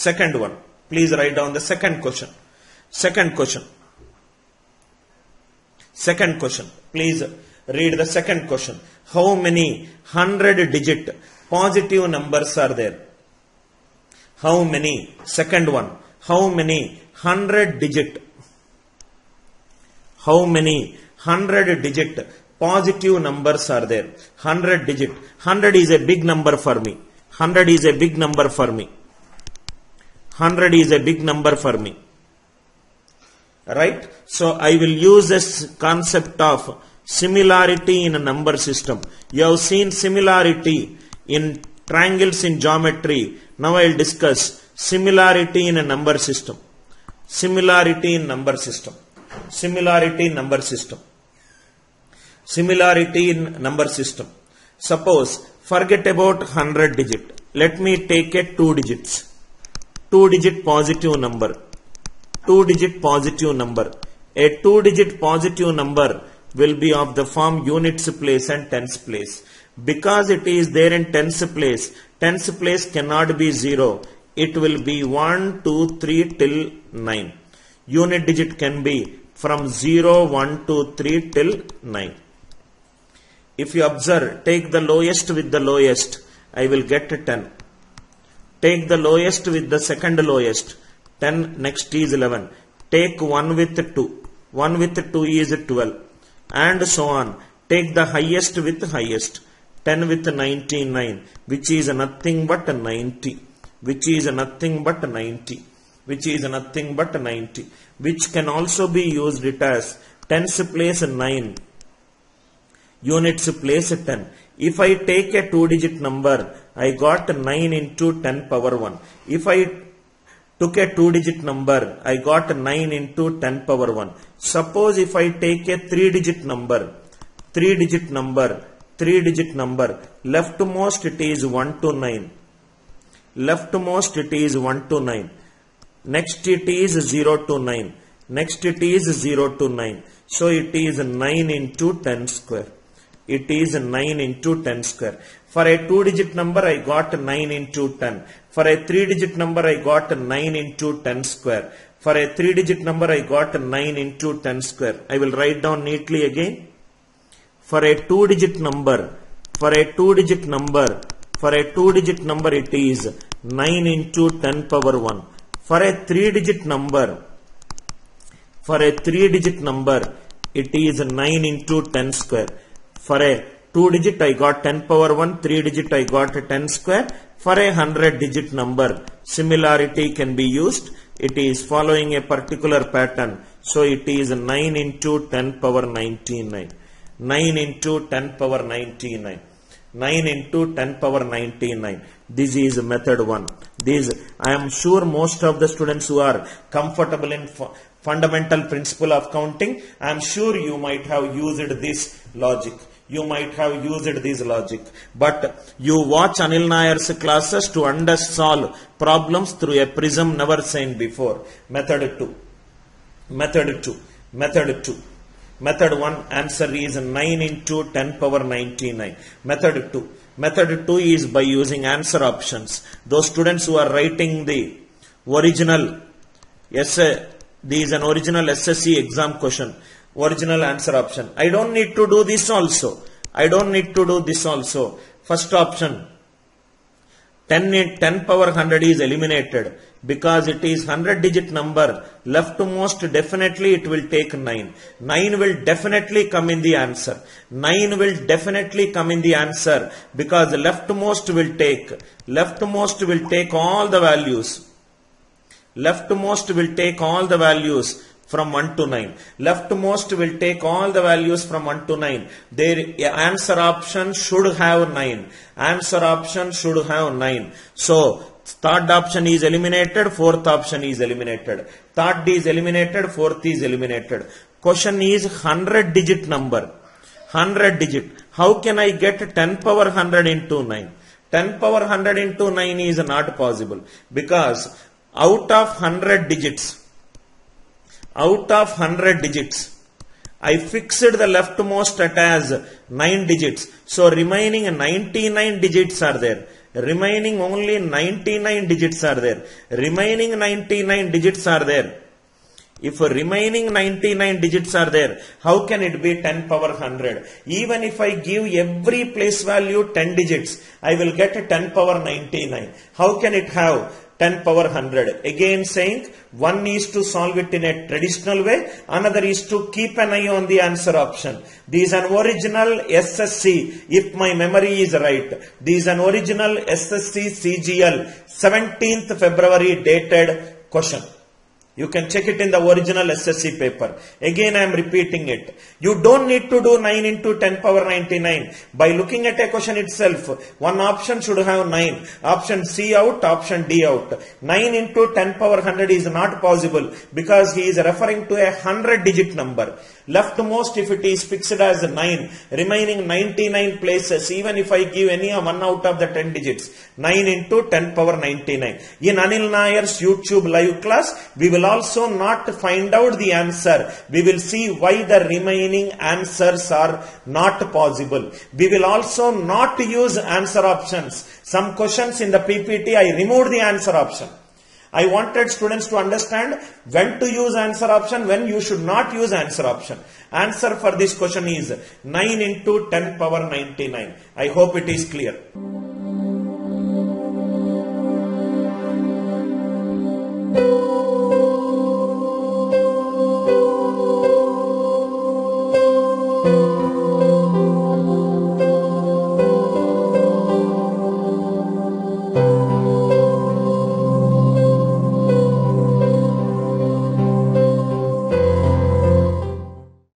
Second one. Please write down the second question. Second question. Second question. Please read the second question. How many 100-digit positive numbers are there? How many? Second one. How many 100-digit? How many 100-digit positive numbers are there? 100-digit. 100 is a big number for me. 100 is a big number for me. 100 is a big number for me. Right? So I will use this concept of similarity in a number system. You have seen similarity in triangles in geometry. Now I will discuss similarity in a number system. Similarity in number system. Similarity in number system. Similarity in number system. Suppose, forget about 100 digit. Let me take a 2 digits. 2 digit positive number. 2 digit positive number. A 2 digit positive number will be of the form units place and tens place. Because it is there in tens place cannot be 0. It will be 1, 2, 3 till 9. Unit digit can be from 0, 1, 2, 3 till 9. If you observe, take the lowest with the lowest, I will get 10. Take the lowest with the second lowest, 10, next is 11. Take 1 with 2. 1 with 2 is 12. And so on. Take the highest with highest. 10 with 99, which is nothing but 90. Which is nothing but 90. Which is nothing but 90. Which can also be used it as tens place 9. Units place 10. If I take a 2-digit number, I got 9 into 10 power 1. If I took a 2-digit number, I got 9 into 10 power 1. Suppose if I take a 3-digit number, 3-digit number, 3-digit number, leftmost it is 1 to 9. Leftmost it is 1 to 9. Next it is 0 to 9. Next it is 0 to 9. So it is 9 into 10 square. It is 9 into 10 square. For a 2-digit number, I got 9 into 10. For a 3-digit number, I got 9 into 10 square. For a 3-digit number, I got 9 into 10 square. I will write down neatly again. For a 2-digit number, for a 2-digit number, for a 2-digit number, it is 9 into 10 power 1. For a 3-digit number, it is 9 into 10 square. For a 2-digit, I got 10 power 1, 3-digit, I got 10 square. For a 100-digit number, similarity can be used. It is following a particular pattern. So it is 9 into 10 power 99. 9 into 10 power 99. 9 into 10 power 99. This is method 1. I am sure most of the students who are comfortable in fundamental principle of counting, I am sure you might have used this logic. You might have used this logic. But you watch Anil Nair's classes to solve problems through a prism never seen before. Method 2. Method 2. Method 2. Method 1 answer is 9 into 10 power 99. Method 2. Method 2 is by using answer options. Those students who are writing the original essay, this is an original SSC exam question. Original answer option. I don't need to do this also. I don't need to do this also. First option. 10 power 100 is eliminated because it is 100-digit number. Leftmost definitely it will take 9. 9 will definitely come in the answer. 9 will definitely come in the answer because leftmost will take all the values. Leftmost will take all the values from 1 to 9. Leftmost will take all the values from 1 to 9. Their answer option should have 9. Answer option should have 9. So, third option is eliminated, fourth option is eliminated. Third is eliminated, fourth is eliminated. Question is 100-digit number. 100 digit. How can I get 10 power 100 into 9? 10 power 100 into 9 is not possible because out of 100 digits, I fixed the leftmost at as 9 digits. So remaining 99 digits are there. Remaining only 99 digits are there. Remaining 99 digits are there. If remaining 99 digits are there, how can it be 10 power 100? Even if I give every place value 10 digits, I will get a 10 power 99. How can it have 10 power 100? Again saying, one is to solve it in a traditional way, another is to keep an eye on the answer option. This is an original SSC, if my memory is right. This is an original SSC CGL 17th February dated question. You can check it in the original SSC paper. Again, I am repeating it. You don't need to do 9 into 10 power 99. By looking at a question itself, one option should have 9. Option C out, option D out. 9 into 10 power 100 is not possible because he is referring to a 100-digit number. Leftmost, if it is fixed as 9, remaining 99 places, even if I give any one out of the 10 digits, 9 into 10 power 99. In Anil Nair's YouTube live class, we will also not find out the answer. We will see why the remaining answers are not possible. We will also not use answer options. Some questions in the PPT, I removed the answer option. I wanted students to understand when to use answer option, when you should not use answer option. Answer for this question is 9 into 10 power 99. I hope it is clear.